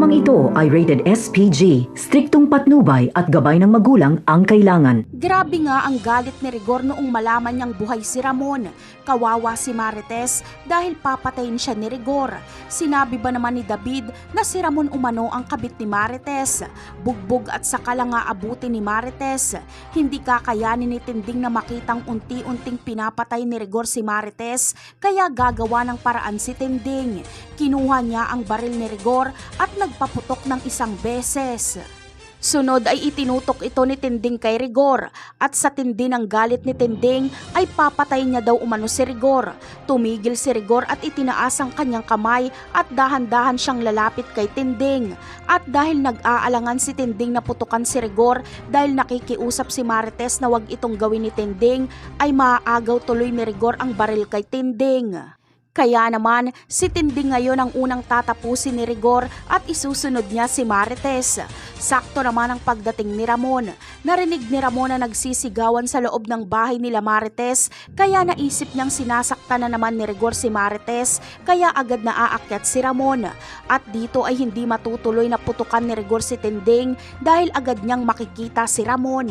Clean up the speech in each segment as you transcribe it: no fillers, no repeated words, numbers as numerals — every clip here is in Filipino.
Programang ito ay rated SPG, striktong patnubay at gabay ng magulang ang kailangan. Grabe nga ang galit ni Rigor noong malaman niyang buhay si Ramon. Kawawa si Marites dahil papatayin siya ni Rigor. Sinabi ba naman ni David na si Ramon umano ang kabit ni Marites? Bugbog at saka lang aabuti ni Marites. Hindi kakayanin ni Tinding na makitang unti-unting pinapatay ni Rigor si Marites, kaya gagawa ng paraan si Tinding. Kinuha niya ang baril ni Rigor at nagpaputok ng isang beses. Sunod ay itinutok ito ni Tinding kay Rigor at sa tindi ng galit ni Tinding ay papatayin niya daw umano si Rigor. Tumigil si Rigor at itinaas ang kanyang kamay at dahan-dahan siyang lalapit kay Tinding. At dahil nag-aalangan si Tinding na putukan si Rigor dahil nakikiusap si Marites na wag itong gawin ni Tinding, ay maaagaw tuloy ni Rigor ang baril kay Tinding. Kaya naman, si Tinding ngayon ang unang tatapusin ni Rigor at isusunod niya si Marites. Sakto naman ang pagdating ni Ramon. Narinig ni Ramon na nagsisigawan sa loob ng bahay nila Marites, kaya naisip niyang sinasaktan na naman ni Rigor si Marites, kaya agad na aakyat si Ramon. At dito ay hindi matutuloy na putukan ni Rigor si Tinding dahil agad niyang makikita si Ramon.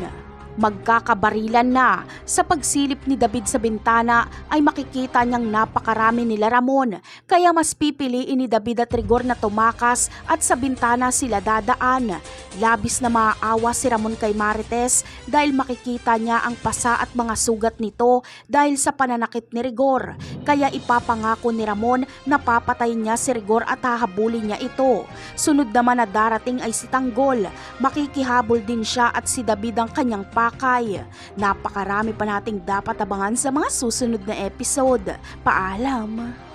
Magkakabarilan na. Sa pagsilip ni David sa bintana ay makikita niyang napakarami nila Ramon, kaya mas pipiliin ni David at Rigor na tumakas at sa bintana sila dadaan. Labis na maaawa si Ramon kay Marites dahil makikita niya ang pasa at mga sugat nito dahil sa pananakit ni Rigor, kaya ipapangako ni Ramon na papatayin niya si Rigor at hahabulin niya ito. Sunod naman na darating ay si Tanggol. Makikihabol din siya at si David ang kanyang pakay. Napakarami pa nating dapat abangan sa mga susunod na episode. Paalam!